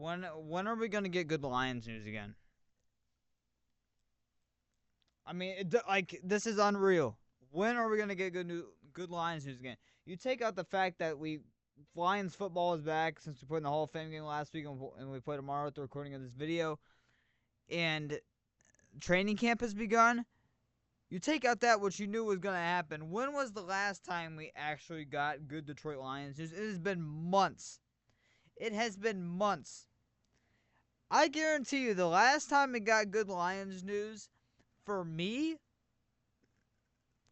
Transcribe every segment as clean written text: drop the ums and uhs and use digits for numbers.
When are we gonna get good Lions news again? I mean, like this is unreal. When are we gonna get good Lions news again? You take out the fact that Lions football is back since we put in the Hall of Fame game last week and we play tomorrow at the recording of this video, and training camp has begun. You take out that which you knew was gonna happen. When was the last time we actually got good Detroit Lions news? It has been months. It has been months. I guarantee you, the last time we got good Lions news for me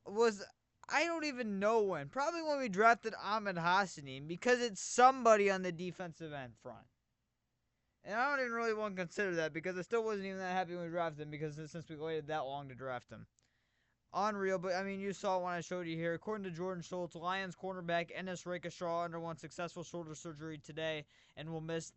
was I don't even know when. Probably when we drafted Ahmed Hassanin because it's somebody on the defensive end front. And I don't even really want to consider that because I still wasn't even that happy when we drafted him because since we waited that long to draft him. Unreal, but I mean, you saw when I showed you here. According to Jordan Schultz, Lions cornerback Ennis Rakestraw underwent successful shoulder surgery today and will miss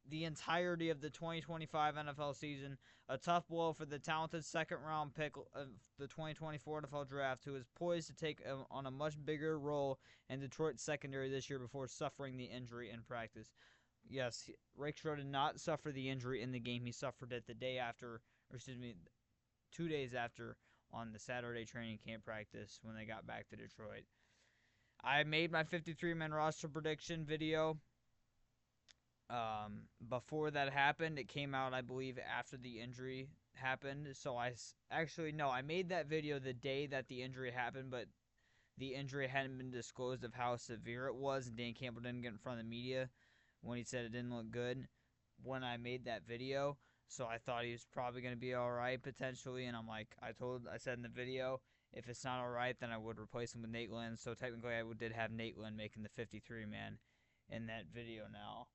the entirety of the 2025 NFL season. A tough blow for the talented second-round pick of the 2024 NFL Draft, who is poised to take on a much bigger role in Detroit's secondary this year before suffering the injury in practice. Yes, Rakestraw did not suffer the injury in the game. He suffered it the day after, or excuse me, 2 days after on the Saturday training camp practice when they got back to Detroit. I made my 53-man roster prediction video before that happened. It came out, I believe, after the injury happened. So I made that video the day that the injury happened, but the injury hadn't been disclosed of how severe it was, and Dan Campbell didn't get in front of the media when he said it didn't look good when I made that video. So I thought he was probably going to be all right potentially, and I said in the video, if it's not all right, then I would replace him with Nate Lynn. So technically, I did have Nate Lynn making the 53 man in that video now.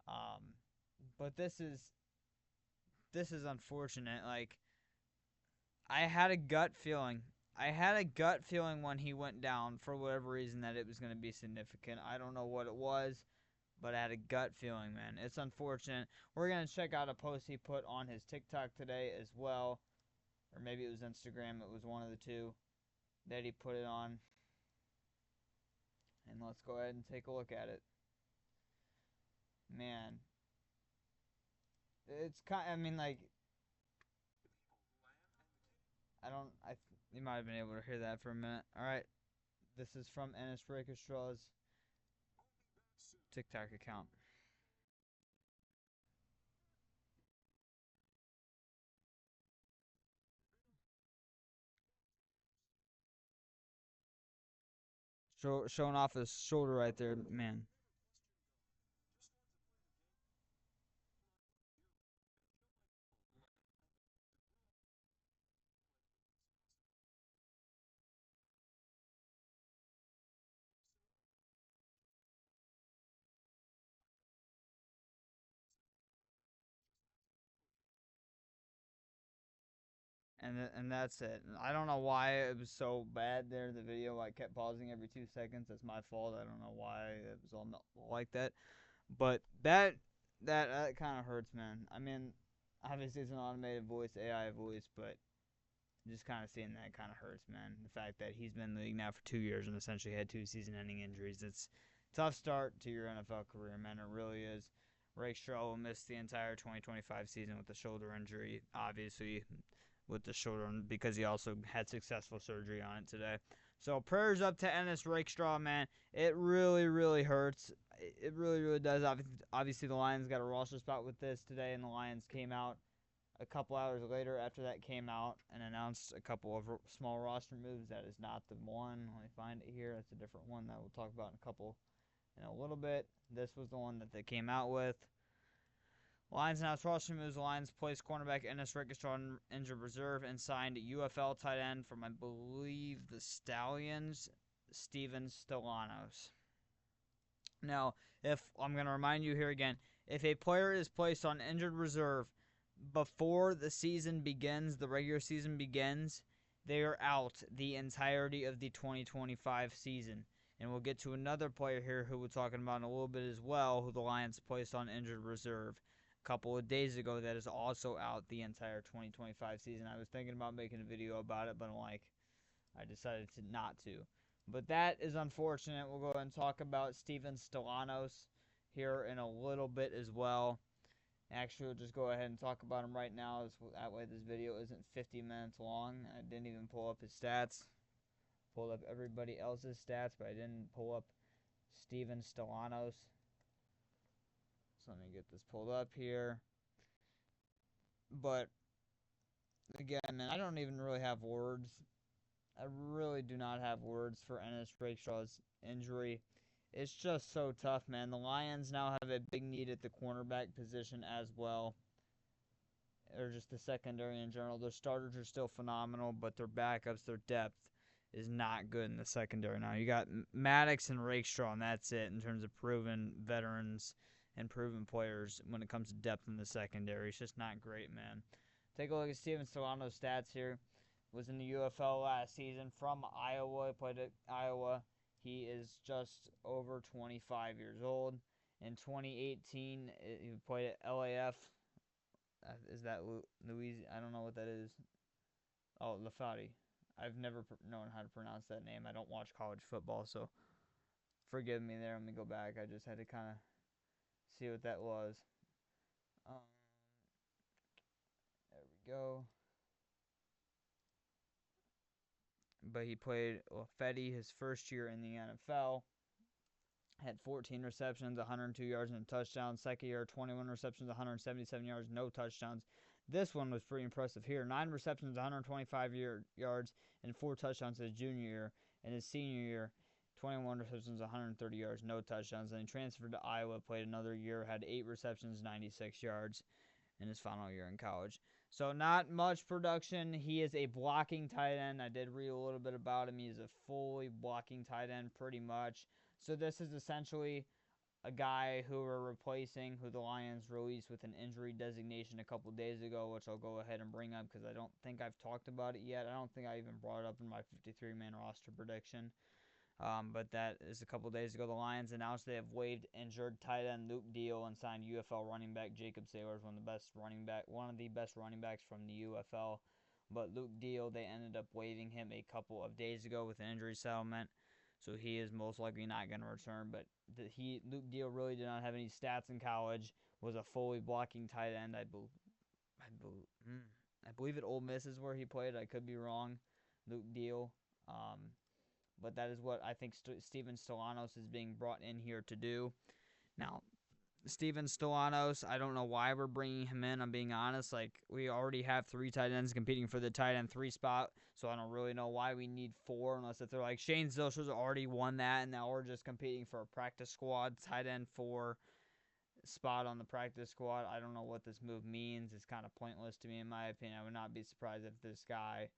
Um, but this is unfortunate. Like I had a gut feeling. I had a gut feeling when he went down for whatever reason that it was going to be significant. I don't know what it was, but I had a gut feeling, man. It's unfortunate. We're going to check out a post he put on his TikTok today as well. Or maybe it was Instagram. It was one of the two that he put it on. And let's go ahead and take a look at it. Man. It's kind I mean, like, you might have been able to hear that for a minute. Alright. This is from Ennis Rakestraw's TikTok account. Showing off his shoulder right there, man. And that's it. I don't know why it was so bad there in the video. I kept pausing every 2 seconds. That's my fault. I don't know why it was all like that. But that kind of hurts, man. I mean, obviously it's an automated voice, AI voice, but just kind of seeing that kind of hurts, man. The fact that he's been in the league now for 2 years and essentially had two season-ending injuries. It's a tough start to your NFL career, man. It really is. Rakestraw will miss the entire 2025 season with a shoulder injury, obviously, with the shoulder because he also had successful surgery on it today. So prayers up to Ennis Rakestraw, man. It really, really hurts. It really, really does. Obviously, the Lions got a roster spot with this today, and the Lions came out a couple hours later after that came out and announced a couple of small roster moves. That is not the one. Let me find it here. That's a different one that we'll talk about in a little bit. This was the one that they came out with. Lions announced roster moves. The Lions placed cornerback Ennis Rakestraw on injured reserve and signed UFL tight end from, I believe, the Stallions, Steven Stellanos. Now, if I'm going to remind you here again, if a player is placed on injured reserve before the season begins, the regular season begins, they are out the entirety of the 2025 season. And we'll get to another player here who we're talking about in a little bit as well, who the Lions placed on injured reserve a couple of days ago that is also out the entire 2025 season. I was thinking about making a video about it, but I decided not to. But that is unfortunate. We'll go ahead and talk about Steven Stellanos here in a little bit as well. Actually, we'll just go ahead and talk about him right now. That way, this video isn't 50 minutes long. I didn't even pull up his stats. Pulled up everybody else's stats, but I didn't pull up Steven Stellanos. So let me get this pulled up here. But again, man, I don't even really have words. I really do not have words for Ennis Rakestraw's injury. It's just so tough, man. The Lions now have a big need at the cornerback position as well, or just the secondary in general. Their starters are still phenomenal, but their backups, their depth is not good in the secondary now. You got Maddox and Rakestraw, and that's it in terms of proven veterans and proven players when it comes to depth in the secondary. It's just not great, man. Take a look at Steven Solano's stats here. Was in the UFL last season from Iowa. Played at Iowa. He is just over 25 years old. In 2018, he played at LAF. Is that Louisiana? I don't know what that is. Oh, Lafayette. I've never known how to pronounce that name. I don't watch college football, so forgive me there. Let me go back. I just had to kind of see what that was. Um, there we go. But he played Lafayette his first year in the NFL. Had 14 receptions, 102 yards, and a touchdown. Second year, 21 receptions, 177 yards, no touchdowns. This one was pretty impressive here. 9 receptions, 125 yards, and 4 touchdowns his junior year. And his senior year, 21 receptions, 130 yards, no touchdowns. Then he transferred to Iowa, played another year, had 8 receptions, 96 yards in his final year in college. So not much production. He is a blocking tight end. I did read a little bit about him. He's a fully blocking tight end pretty much. So this is essentially a guy who we're replacing, who the Lions released with an injury designation a couple days ago, which I'll go ahead and bring up because I don't think I've talked about it yet. I don't think I even brought it up in my 53-man roster prediction. But that is a couple days ago. The Lions announced they have waived injured tight end Luke Deal and signed UFL running back Jacob Saylors, one of the best running backs from the UFL. But Luke Deal, they ended up waiving him a couple of days ago with an injury settlement, so he is most likely not going to return. But Luke Deal really did not have any stats in college. Was a fully blocking tight end. I believe at Ole Miss is where he played. I could be wrong. Luke Deal. But that is what I think Steven Stellanos is being brought in here to do. Now, Steven Stellanos, I don't know why we're bringing him in. I'm being honest. Like, we already have 3 tight ends competing for the tight end 3 spot, so I don't really know why we need 4, unless if they're like Shane Zilcher's already won that, and now we're just competing for a practice squad tight end 4 spot on the practice squad. I don't know what this move means. It's kind of pointless to me, in my opinion. I would not be surprised if this guy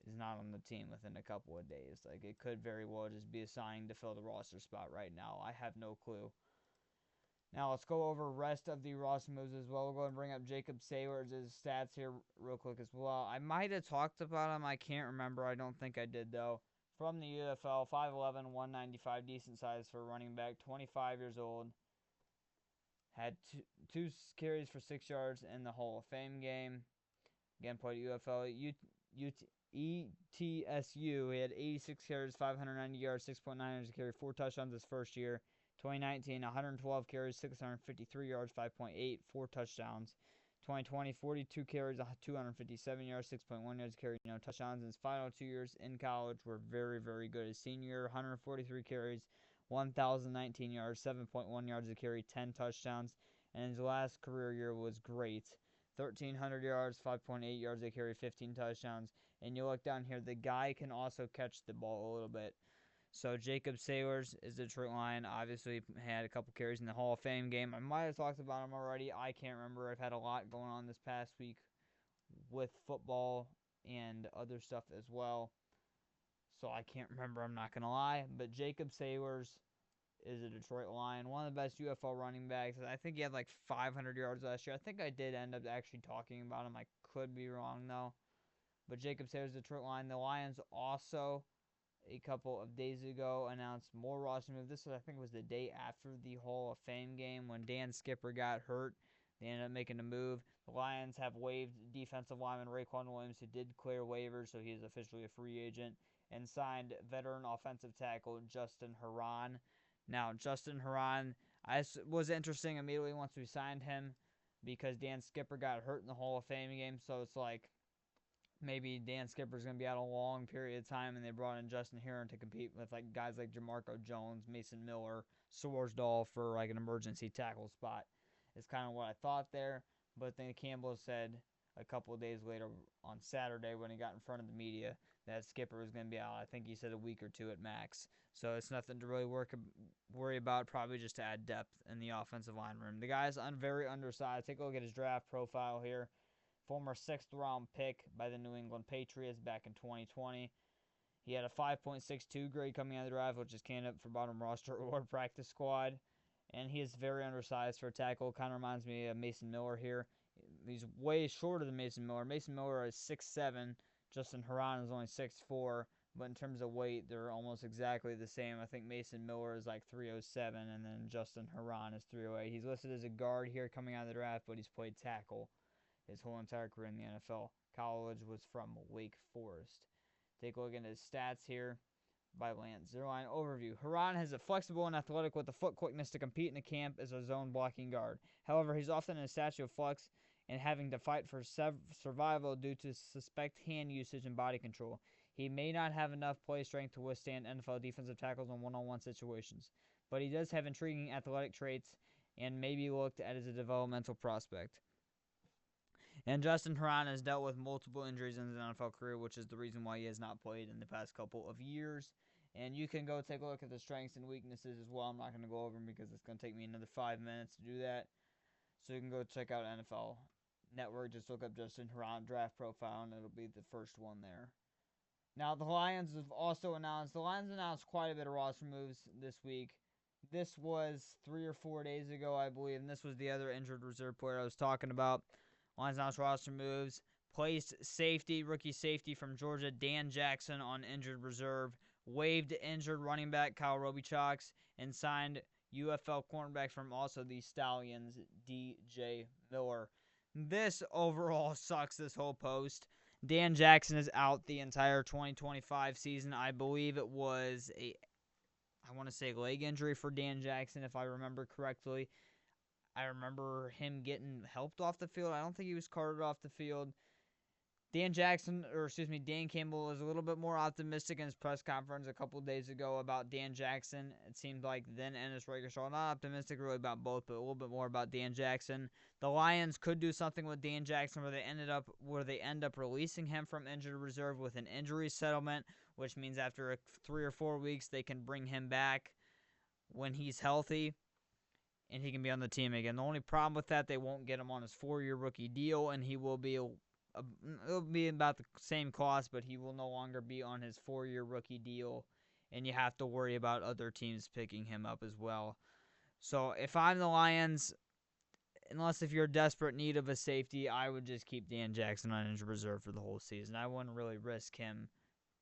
is not on the team within a couple of days. Like, it could very well just be assigned to fill the roster spot right now. I have no clue. Now, let's go over the rest of the roster moves as well. We'll go and bring up Jacob Saylors' stats here real quick as well. I might have talked about him. I can't remember. I don't think I did, though. From the UFL, 5'11", 195, decent size for a running back, 25 years old. Had two carries for 6 yards in the Hall of Fame game. Again, played UFL. ETSU, he had 86 carries, 590 yards, 6.9 yards a carry, 4 touchdowns his first year. 2019, 112 carries, 653 yards, 5.8, 4 touchdowns. 2020, 42 carries, 257 yards, 6.1 yards a carry, no touchdowns. And his final 2 years in college were very, very good. His senior year, 143 carries, 1,019 yards, 7.1 yards a carry, 10 touchdowns. And his last career year was great. 1,300 yards, 5.8 yards a carry, 15 touchdowns. And you look down here, the guy can also catch the ball a little bit. So Jacob Saylors is the Detroit Lion. Obviously had a couple carries in the Hall of Fame game. I might have talked about him already. I can't remember. I've had a lot going on this past week with football and other stuff as well. So I can't remember, I'm not going to lie. But Jacob Saylors is a Detroit Lion, one of the best UFL running backs. I think he had like 500 yards last year. I think I did end up actually talking about him. I could be wrong, though. But Jacob Saylors, Detroit Lion. The Lions also, a couple of days ago, announced more roster moves. This, I think, was the day after the Hall of Fame game when Dan Skipper got hurt. They ended up making a move. The Lions have waived defensive lineman Raekwon Williams, who did clear waivers, so he is officially a free agent, and signed veteran offensive tackle Justin Herron. Now, Justin Herron, was interesting immediately once we signed him because Dan Skipper got hurt in the Hall of Fame game. So it's like maybe Dan Skipper's going to be out a long period of time, and they brought in Justin Herron to compete with like guys like Jamarco Jones, Mason Miller, Sorsdahl for like an emergency tackle spot. Is kind of what I thought there. But then Campbell said a couple of days later on Saturday when he got in front of the media that Skipper was going to be out. I think he said a week or two at max. So it's nothing to really worry about. Probably just to add depth in the offensive line room. The guy's very undersized. Take a look at his draft profile here. Former 6th round pick by the New England Patriots back in 2020. He had a 5.62 grade coming out of the draft, which is candidate for bottom roster or practice squad. And he is very undersized for a tackle. Kind of reminds me of Mason Miller here. He's way shorter than Mason Miller. Mason Miller is 6'7". Justin Herron is only 6'4". But in terms of weight, they're almost exactly the same. I think Mason Miller is like 307, and then Justin Herron is 308. He's listed as a guard here coming out of the draft, but he's played tackle his whole entire career in the NFL. College was from Wake Forest. Take a look at his stats here by Lance. Zero-line overview. Herron is flexible and athletic with the foot quickness to compete in the camp as a zone blocking guard. However, he's often in a statue of flux and having to fight for survival due to suspect hand usage and body control. He may not have enough play strength to withstand NFL defensive tackles in one-on-one situations, but he does have intriguing athletic traits and may be looked at as a developmental prospect. And Justin Herron has dealt with multiple injuries in his NFL career, which is the reason why he has not played in the past couple of years. And you can go take a look at the strengths and weaknesses as well. I'm not going to go over them because it's going to take me another 5 minutes to do that. So you can go check out NFL Network. Just look up Justin Herron draft profile, and it'll be the first one there. Now, the Lions have also announced quite a bit of roster moves this week. This was 3 or 4 days ago, I believe, and this was the other injured reserve player I was talking about. Lions announced roster moves. Placed rookie safety from Georgia, Dan Jackson, on injured reserve. Waived injured running back Kyle Robichaux, and signed UFL cornerback from also the Stallions, DJ Miller. This overall sucks, this whole post. Dan Jackson is out the entire 2025 season. I believe it was I want to say leg injury for Dan Jackson, if I remember correctly. I remember him getting helped off the field. I don't think he was carted off the field. Dan Campbell was a little bit more optimistic in his press conference a couple of days ago about Dan Jackson. It seemed like then Ennis, Rakestraw, not optimistic really about both, but a little bit more about Dan Jackson. The Lions could do something with Dan Jackson where they end up releasing him from injured reserve with an injury settlement, which means after 3 or 4 weeks they can bring him back when he's healthy and he can be on the team again. The only problem with that, they won't get him on his 4-year rookie deal, and he will be it'll be about the same cost, but he will no longer be on his 4-year rookie deal, and you have to worry about other teams picking him up as well. So if I'm the Lions, unless if you're in desperate need of a safety, I would just keep Dan Jackson on injured reserve for the whole season. I wouldn't really risk him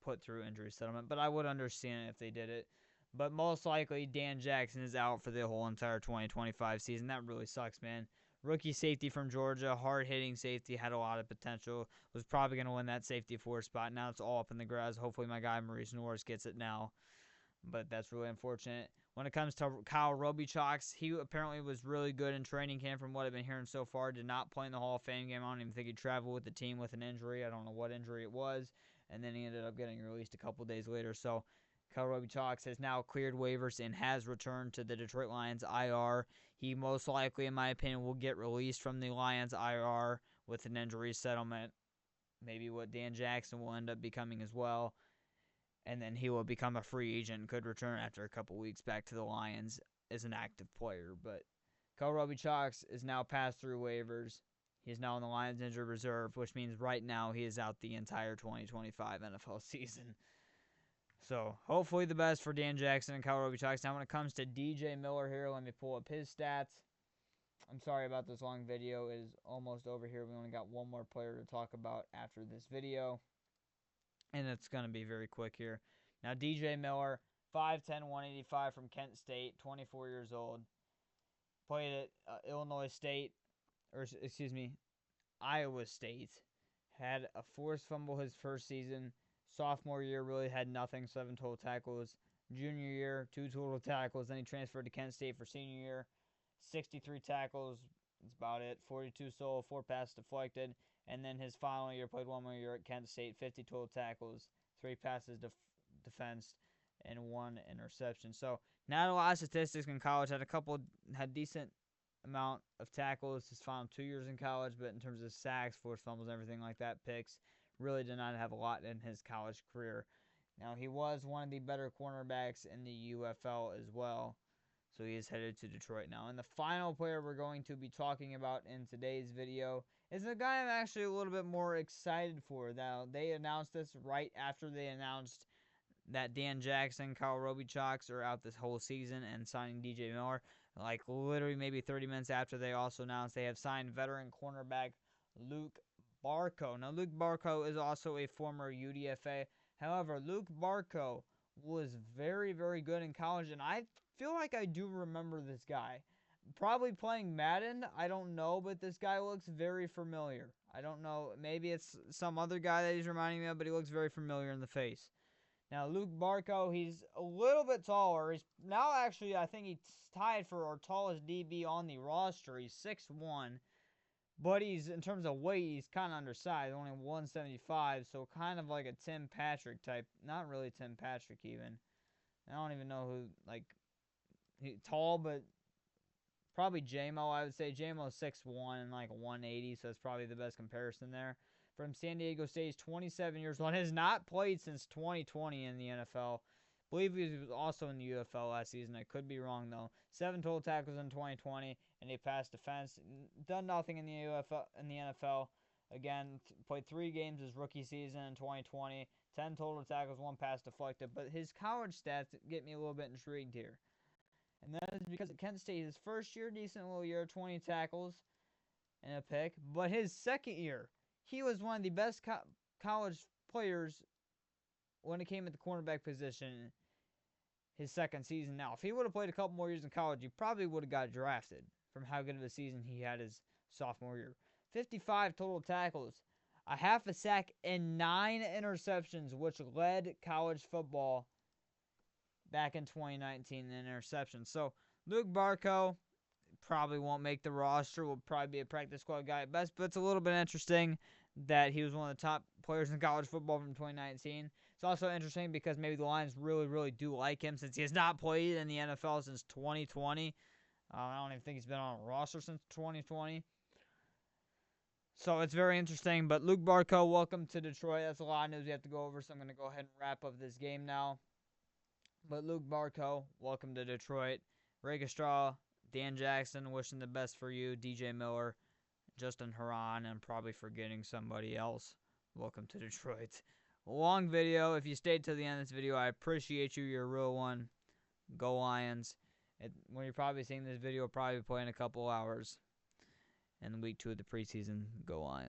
put through injury settlement, but I would understand it if they did it. But most likely, Dan Jackson is out for the whole entire 2025 season. That really sucks, man. Rookie safety from Georgia, hard-hitting safety, had a lot of potential. Was probably going to win that safety 4 spot. Now it's all up in the grass. Hopefully my guy Maurice Norris gets it now. But that's really unfortunate. When it comes to Kyle Robichaux, he apparently was really good in training camp from what I've been hearing so far. Did not play in the Hall of Fame game. I don't even think he traveled with the team with an injury. I don't know what injury it was. And then he ended up getting released a couple days later. So Kyle Robichaux has now cleared waivers and has returned to the Detroit Lions IR. He most likely, in my opinion, will get released from the Lions IR with an injury settlement. Maybe what Dan Jackson will end up becoming as well. And then he will become a free agent and could return after a couple weeks back to the Lions as an active player. But Kyle Robichaux is now passed through waivers. He is now in the Lions injured reserve, which means right now he is out the entire 2025 NFL season. So, hopefully the best for Dan Jackson and Kyle Robichaux. Now, when it comes to DJ Miller here, let me pull up his stats. I'm sorry about this long video. It is almost over here. We only got one more player to talk about after this video. And it's going to be very quick here. Now, DJ Miller, 5'10", 185 from Kent State, 24 years old. Played at Iowa State. Had a forced fumble his first season. Sophomore year really had nothing, 7 total tackles. Junior year, 2 total tackles. Then he transferred to Kent State for senior year. 63 tackles, That's about it. 42 solo, 4 passes deflected. And then his final year, played 1 more year at Kent State, 50 total tackles, 3 passes defensed, and 1 interception. So not a lot of statistics in college. Had decent amount of tackles his final 2 years in college, but in terms of sacks, forced fumbles, everything like that, picks, really did not have a lot in his college career. Now, he was one of the better cornerbacks in the UFL as well, so he is headed to Detroit now. And the final player we're going to be talking about in today's video is a guy I'm actually a little bit more excited for. Now, they announced this right after they announced that Dan Jackson, Kyle Robichaux are out this whole season and signing DJ Miller. Like literally maybe 30 minutes after they also announced they have signed veteran cornerback Luke Barco. Now, Luke Barco is also a former UDFA. However, Luke Barco was very, very good in college, and I feel like I do remember this guy. Probably playing Madden, I don't know, but this guy looks very familiar. I don't know, maybe it's some other guy that he's reminding me of, but he looks very familiar in the face. Now, Luke Barco, he's a little bit taller. He's now actually, I think he's tied for our tallest DB on the roster. He's 6'1", but he's, in terms of weight, he's kind of undersized, only 175, so kind of like a Tim Patrick type. Not really Tim Patrick, even. I don't even know who, like, tall, but probably J-Mo, I would say. J-Mo's 6'1" and like 180, so that's probably the best comparison there. From San Diego State, he's 27 years old. Has not played since 2020 in the NFL. I believe he was also in the UFL last season. I could be wrong, though. 7 total tackles in 2020, and he passed defense. Done nothing in the NFL. Again, played 3 games his rookie season in 2020. 10 total tackles, 1 pass deflected. But his college stats get me a little bit intrigued here. And that is because at Kent State, his first year, decent little year, 20 tackles and a pick. But his second year, he was one of the best college players when it came at the cornerback position his second season. Now, if he would have played a couple more years in college, he probably would have got drafted from how good of a season he had his sophomore year. 55 total tackles, a half a sack, and 9 interceptions, which led college football back in 2019 in interceptions. So, Luke Barco probably won't make the roster. Will probably be a practice squad guy at best, but it's a little bit interesting that he was one of the top players in college football from 2019. It's also interesting because maybe the Lions really, really do like him since he has not played in the NFL since 2020. I don't even think he's been on a roster since 2020. So it's very interesting. But Luke Barco, welcome to Detroit. That's a lot of news we have to go over, so I'm going to go ahead and wrap up this game now. But Luke Barco, welcome to Detroit. Rakestraw, Dan Jackson, wishing the best for you. DJ Miller, Justin Haran, and probably forgetting somebody else. Welcome to Detroit. Long video. If you stayed to the end of this video, I appreciate you. You're a real one. Go Lions. When you're probably seeing this video, probably play in a couple hours. And week 2 of the preseason, go Lions.